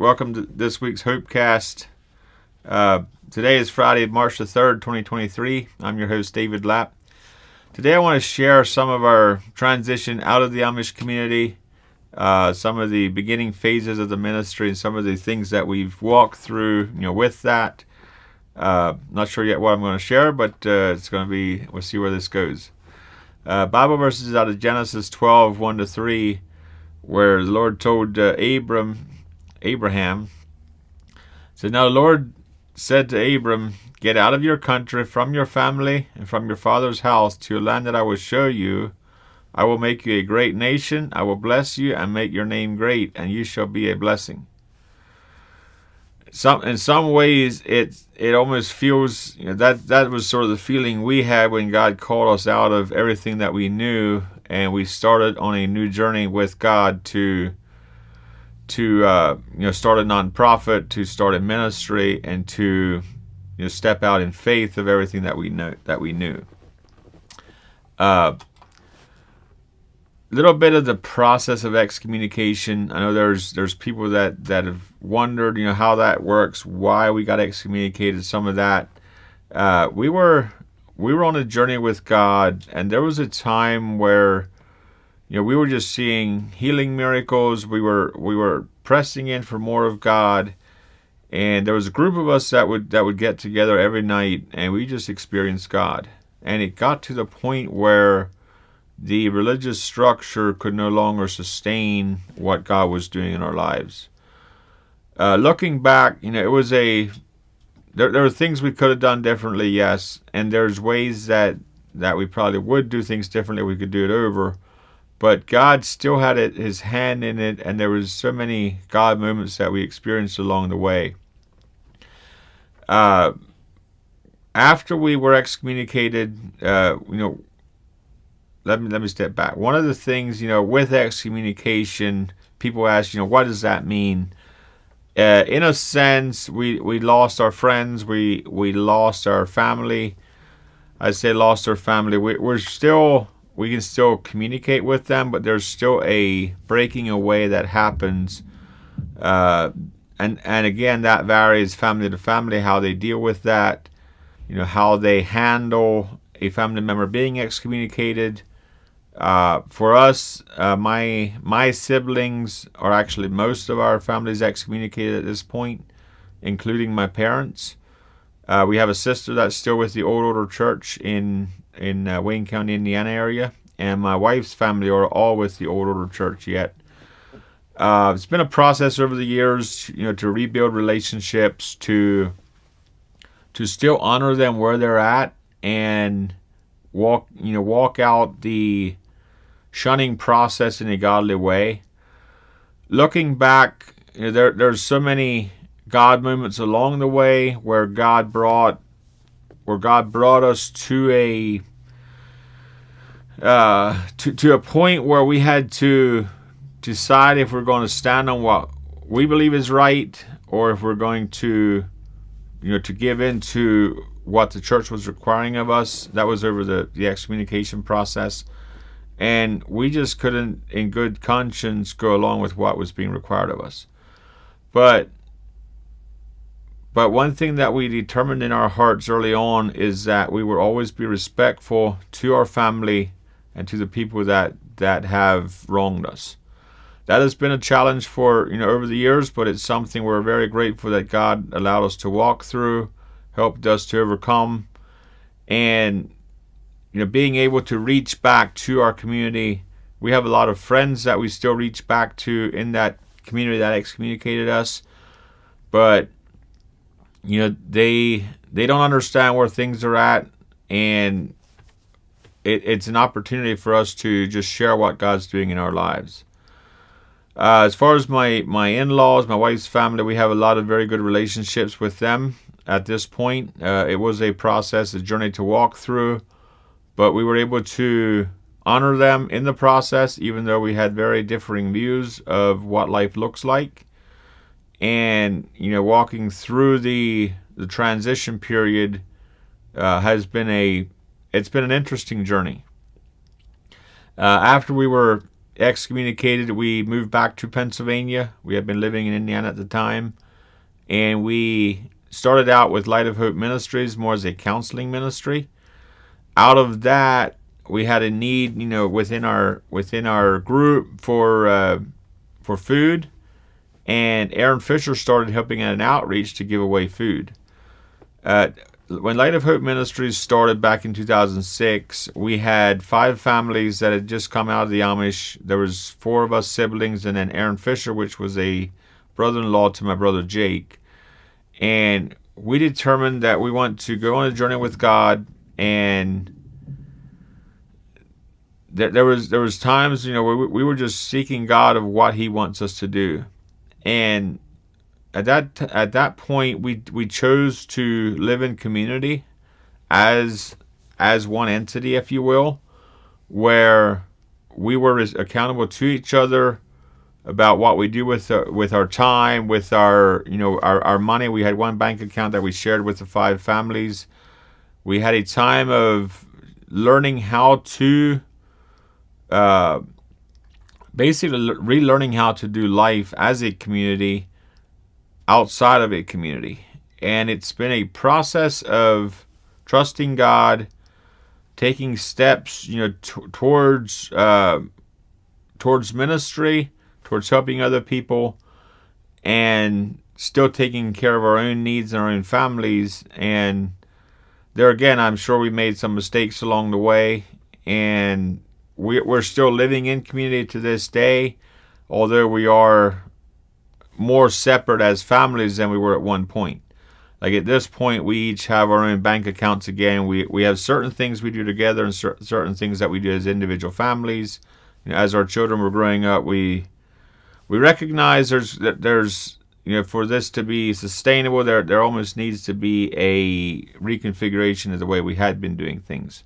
Welcome to this week's HopeCast. Today is Friday, March the 3rd, 2023. I'm your host, David Lapp. Today I want to share some of our transition out of the Amish community, some of the beginning phases of the ministry, and some of the things that we've walked through, with that. Not sure yet what I'm going to share, but it's going to be, we'll see where this goes. Bible verses out of Genesis 12, 1-3, where the Lord told Abraham, said, "Now the Lord said to Abram, get out of your country, from your family, and from your father's house, to a land that I will show you. I will make you a great nation. I will bless you and make your name great, and you shall be a blessing." In some ways, it almost feels, that was sort of the feeling we had when God called us out of everything that we knew, and we started on a new journey with God to start a nonprofit, to start a ministry, and to step out in faith of everything that we knew. Little bit of the process of excommunication. I know there's people that have wondered, how that works, why we got excommunicated. Some of that. We were on a journey with God, and there was a time where we were just seeing healing miracles. We were pressing in for more of God, and there was a group of us that would get together every night, and we just experienced God. And it got to the point where the religious structure could no longer sustain what God was doing in our lives. Looking back, it was there were things we could have done differently, yes, and there's ways that we probably would do things differently. We could do it over. But God still had His hand in it, and there was so many God moments that we experienced along the way. After we were excommunicated, let me step back. One of the things, with excommunication, people ask, what does that mean? In a sense, we lost our friends, we lost our family. I say lost our family. We can still communicate with them, but there's still a breaking away that happens. And again, that varies family to family, how they deal with that, how they handle a family member being excommunicated. For us, my siblings are actually, most of our family's excommunicated at this point, including my parents. We have a sister that's still with the Old Order Church in Wayne County, Indiana area, and my wife's family are all with the Old Order Church yet. It's been a process over the years, to rebuild relationships, to still honor them where they're at, and walk out the shunning process in a godly way. Looking back, there's so many God moments along the way where God brought us to a point where we had to decide if we're going to stand on what we believe is right, or if we're going to give in to what the church was requiring of us. That was over the excommunication process, and we just couldn't in good conscience go along with what was being required of us. But one thing that we determined in our hearts early on is that we would always be respectful to our family and to the people that have wronged us. That has been a challenge for, over the years, but it's something we're very grateful that God allowed us to walk through, helped us to overcome, and, being able to reach back to our community. We have a lot of friends that we still reach back to in that community that excommunicated us, but they don't understand where things are at, and it's an opportunity for us to just share what God's doing in our lives. As far as my in-laws, my wife's family, we have a lot of very good relationships with them at this point. It was a process, a journey to walk through, but we were able to honor them in the process, even though we had very differing views of what life looks like. And walking through the transition period has been an interesting journey. After we were excommunicated, we moved back to Pennsylvania. We had been living in Indiana at the time. And we started out with Light of Hope Ministries more as a counseling ministry. Out of that, we had a need, within our group for food. And Aaron Fisher started helping at an outreach to give away food. When Light of Hope Ministries started back in 2006, we had 5 families that had just come out of the Amish. There was 4 of us siblings, and then Aaron Fisher, which was a brother-in-law to my brother Jake. And we determined that we want to go on a journey with God, and there was times, we were just seeking God of what He wants us to do. And at that point, we chose to live in community as one entity, if you will, where we were accountable to each other about what we do with our time, with our money. We had one bank account that we shared with the 5 families. We had a time of learning how to basically relearning how to do life as a community outside of a community. And it's been a process of trusting God, taking steps, towards ministry, towards helping other people, and still taking care of our own needs and our own families. And there again, I'm sure we made some mistakes along the way, and we're still living in community to this day, although we are more separate as families than we were at one point. Like at this point, we each have our own bank accounts again. We have certain things we do together and certain things that we do as individual families. As our children were growing up, we recognize there's for this to be sustainable, there almost needs to be a reconfiguration of the way we had been doing things.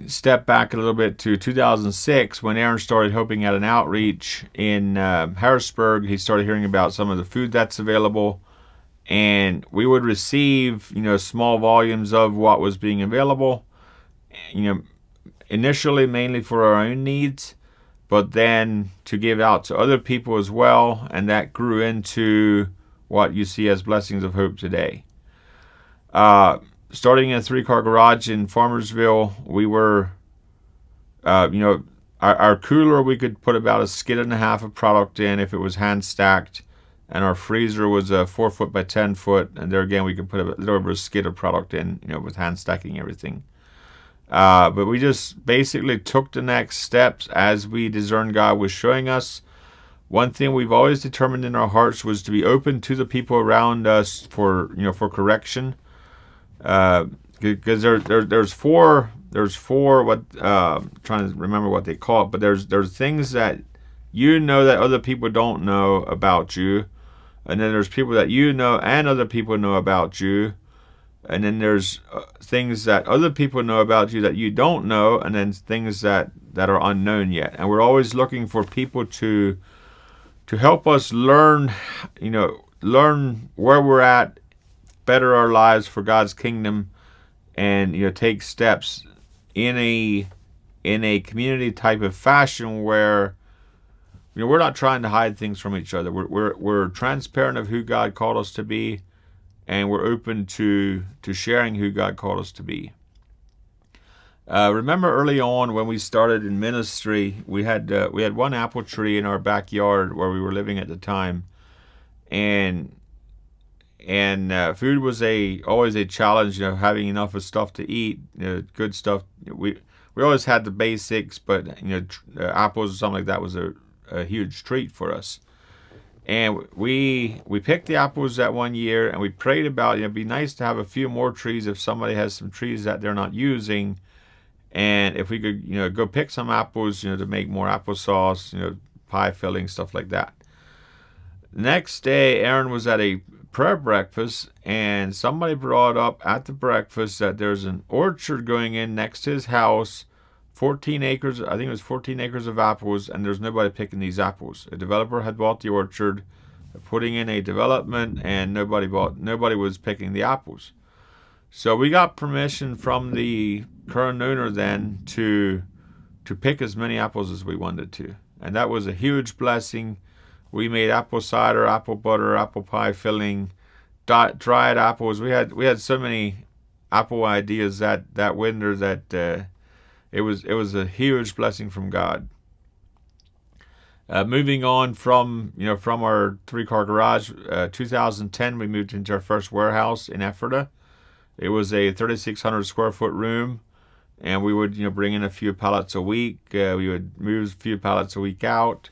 Step back a little bit to 2006 when Aaron started helping at an outreach in Harrisburg. He started hearing about some of the food that's available, and we would receive small volumes of what was being available, initially mainly for our own needs, but then to give out to other people as well, and that grew into what you see as Blessings of Hope today. Starting in a 3-car garage in Farmersville, we were, our cooler, we could put about a skid and a half of product in if it was hand stacked, and our freezer was a 4 foot by 10 foot, and there again we could put a little over a skid of product in, with hand stacking everything. But we just basically took the next steps as we discerned God was showing us. One thing we've always determined in our hearts was to be open to the people around us for correction. Because there's four what trying to remember what they call it, but there's things that that other people don't know about you, and then there's people that and other people know about you, and then there's things that other people know about you that you don't know, and then things that are unknown yet. And we're always looking for people to help us learn where we're at, better our lives for God's kingdom, and take steps in a community type of fashion where we're not trying to hide things from each other. We're transparent of who God called us to be, and we're open to sharing who God called us to be. Remember early on when we started in ministry, we had one apple tree in our backyard where we were living at the time, and food was always a challenge. Having enough of stuff to eat, good stuff. We always had the basics, but apples or something like that was a huge treat for us. And we picked the apples that one year, and we prayed about it'd be nice to have a few more trees if somebody has some trees that they're not using, and if we could go pick some apples to make more applesauce, pie filling, stuff like that. The next day, Aaron was at a prayer breakfast, and somebody brought up at the breakfast that there's an orchard going in next to his house, 14 acres, I think it was 14 acres of apples, and there's nobody picking these apples. A developer had bought the orchard, putting in a development, and nobody was picking the apples. So we got permission from the current owner then to pick as many apples as we wanted to. And that was a huge blessing. We made apple cider, apple butter, apple pie filling, dried apples. We had so many apple ideas that winter that it was a huge blessing from God. Moving on from our 3-car garage, 2010 we moved into our first warehouse in Ephrata. It was a 3,600 square foot room, and we would bring in a few pallets a week. We would move a few pallets a week out,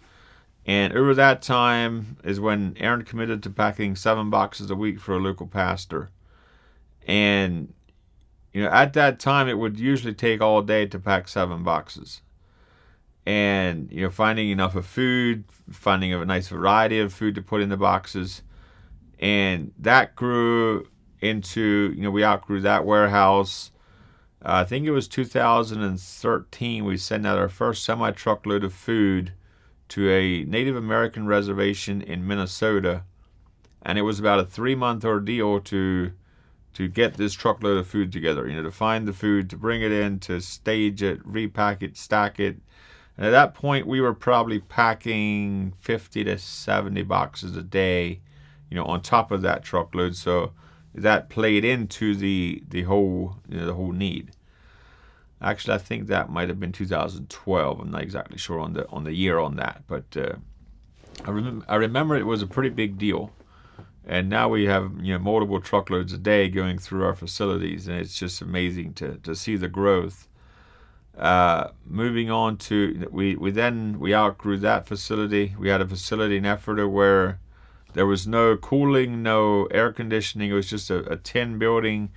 and over that time is when Aaron committed to packing 7 boxes a week for a local pastor. And at that time it would usually take all day to pack 7 boxes. And finding enough of food, finding a nice variety of food to put in the boxes, and that grew into we outgrew that warehouse. I think it was 2013 we sent out our first semi-truckload of food to a Native American reservation in Minnesota, and it was about a 3-month ordeal to get this truckload of food together. To find the food, to bring it in, to stage it, repack it, stack it. And at that point, we were probably packing 50 to 70 boxes a day, on top of that truckload. So that played into the whole the whole need. Actually, I think that might have been 2012. I'm not exactly sure on the year on that, but I remember it was a pretty big deal. And now we have multiple truckloads a day going through our facilities, and it's just amazing to see the growth. Moving on to we outgrew that facility. We had a facility in Ephrata where there was no cooling, no air conditioning. It was just a tin building,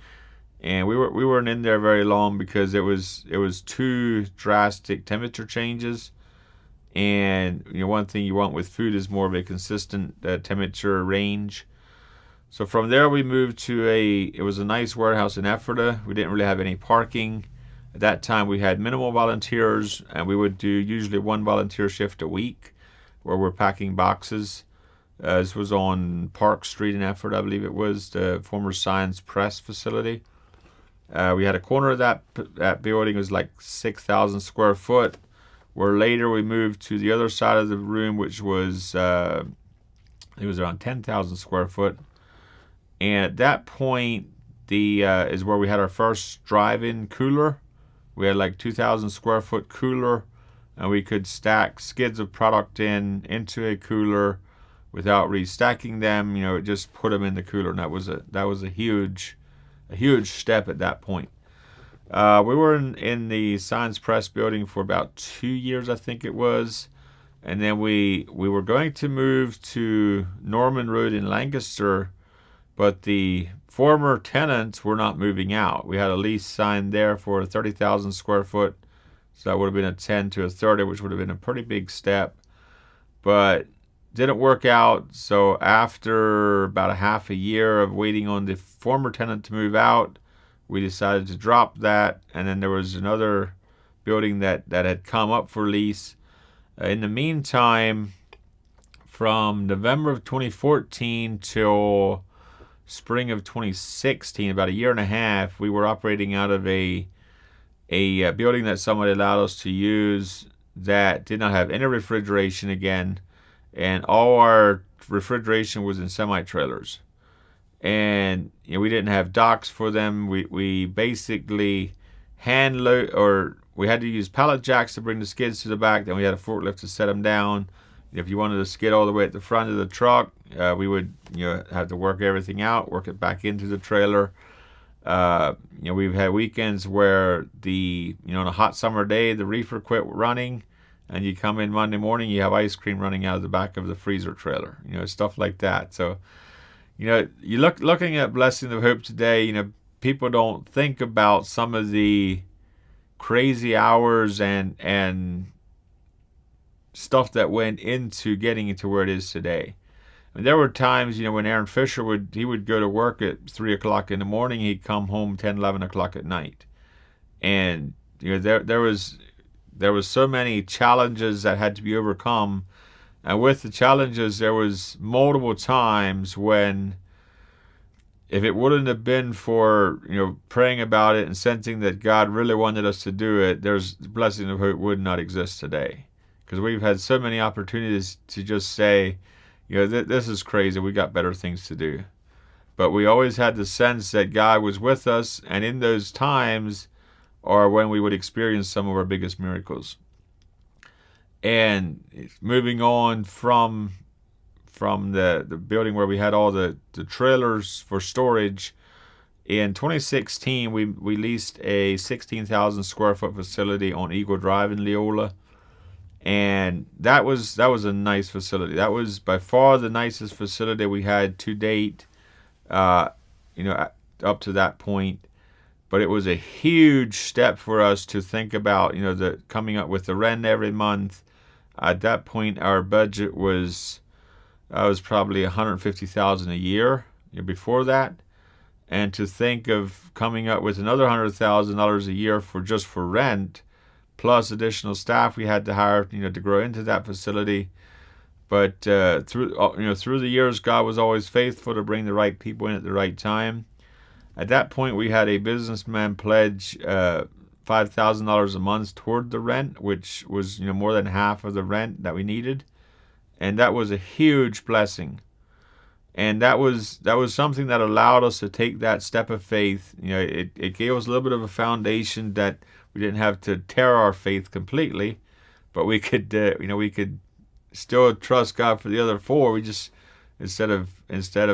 and we weren't in there very long because it was too drastic temperature changes. And one thing you want with food is more of a consistent temperature range. So from there we moved to it was a nice warehouse in Ephrata. We didn't really have any parking. At that time, we had minimal volunteers, and we would do usually 1 volunteer shift a week where we're packing boxes. This was on Park Street in Ephrata, I believe it was, the former Science Press facility. We had a corner of that building. It was like 6,000 square foot, where later we moved to the other side of the room, which was, it was around 10,000 square foot. And at that point, is where we had our first drive-in cooler. We had like 2,000 square foot cooler, and we could stack skids of product into a cooler without restacking them. Just put them in the cooler, and that was a huge step at that point. We were in the Science Press building for about 2 years, I think it was, and then we were going to move to Norman Road in Lancaster, but the former tenants were not moving out. We had a lease signed there for 30,000 square foot, so that would have been a 10 to a 30, which would have been a pretty big step, but didn't work out. So after about a half a year of waiting on the former tenant to move out, we decided to drop that, and then there was another building that had come up for lease. In the meantime, from November of 2014 till spring of 2016, about a year and a half, we were operating out of a building that somebody allowed us to use that did not have any refrigeration again, and all our refrigeration was in semi-trailers. And we didn't have docks for them. We basically hand load, or we had to use pallet jacks to bring the skids to the back. Then we had a forklift to set them down. If you wanted to skid all the way at the front of the truck, we would have to work everything out, work it back into the trailer. We've had weekends where on a hot summer day, the reefer quit running, and you come in Monday morning, you have ice cream running out of the back of the freezer trailer, stuff like that. So, you looking at Blessing of Hope today, people don't think about some of the crazy hours and stuff that went into getting it to where it is today. I mean, there were times, when Aaron Fisher would go to work at 3 o'clock in the morning, he'd come home 10, 11 o'clock at night. And, there was so many challenges that had to be overcome. And with the challenges, there was multiple times when if it wouldn't have been for, praying about it and sensing that God really wanted us to do it, there's the blessing of hope would not exist today. Because we've had so many opportunities to just say, this is crazy. We got better things to do. But we always had the sense that God was with us, and in those times are when we would experience some of our biggest miracles. And moving on from the building where we had all the trailers for storage, in 2016 we leased a 16,000 square foot facility on Eagle Drive in Leola, and that was a nice facility. That was by far the nicest facility we had to date, up to that point. But it was a huge step for us to think about, the coming up with the rent every month. At that point, our budget was probably $150,000 a year. Before that, and to think of coming up with another $100,000 a year for rent, plus additional staff we had to hire, to grow into that facility. But through the years, God was always faithful to bring the right people in at the right time. At that point, we had a businessman pledge $5,000 a month toward the rent, which was more than half of the rent that we needed, and that was a huge blessing. And that was something that allowed us to take that step of faith. It gave us a little bit of a foundation that we didn't have to tear our faith completely, but we could we could still trust God for the other 4. We just instead of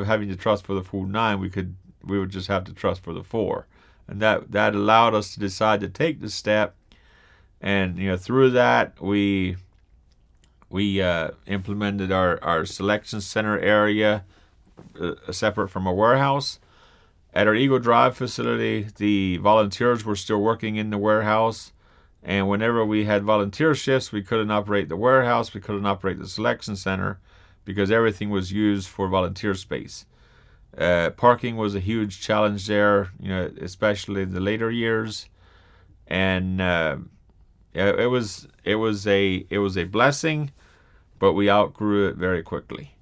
having to trust for the full 9, we would just have to trust for the 4. And that allowed us to decide to take the step. And through that we implemented our selection center area separate from a warehouse. At our Eagle Drive facility, the volunteers were still working in the warehouse, and whenever we had volunteer shifts, we couldn't operate the warehouse, we couldn't operate the selection center, because everything was used for volunteer space. Parking was a huge challenge there, especially in the later years, and it was a blessing, but we outgrew it very quickly.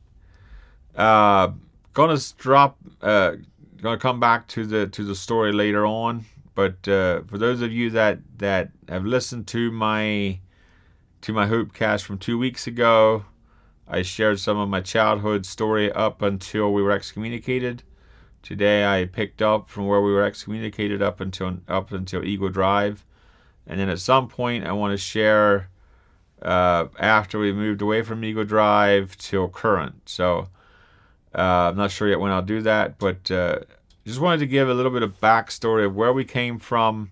Gonna come back to the story later on, but for those of you that have listened to my HopeCast from 2 weeks ago, I shared some of my childhood story up until we were excommunicated. Today I picked up from where we were excommunicated up until Eagle Drive, and then at some point I want to share after we moved away from Eagle Drive till current. So I'm not sure yet when I'll do that, but just wanted to give a little bit of backstory of where we came from,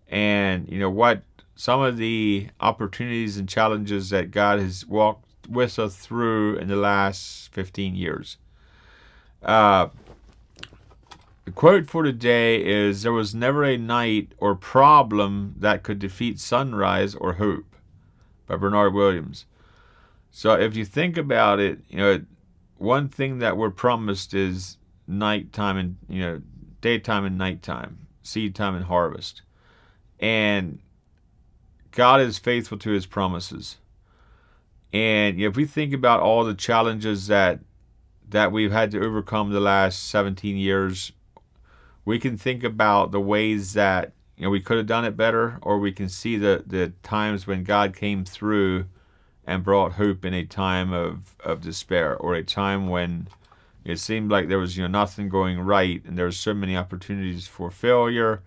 and what some of the opportunities and challenges that God has walked with us through in the last 15 years. The quote for today is, "There was never a night or problem that could defeat sunrise or hope," by Bernard Williams. So if you think about it, one thing that we're promised is nighttime and daytime and nighttime, seed time and harvest. And God is faithful to his promises. And if we think about all the challenges that we've had to overcome the last 17 years, we can think about the ways that we could have done it better, or we can see the times when God came through and brought hope in a time of despair, or a time when it seemed like there was nothing going right, and there were so many opportunities for failure.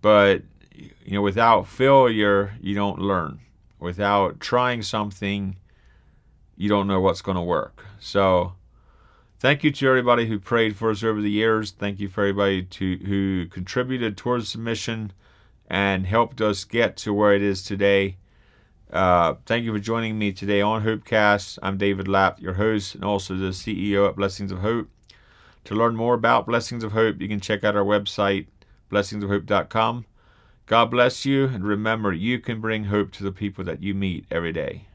But without failure, you don't learn. Without trying something, you don't know what's going to work. So thank you to everybody who prayed for us over the years. Thank you for everybody who contributed towards the mission and helped us get to where it is today. Thank you for joining me today on HopeCast. I'm David Lapp, your host, and also the CEO at Blessings of Hope. To learn more about Blessings of Hope, you can check out our website, blessingsofhope.com. God bless you, and remember, you can bring hope to the people that you meet every day.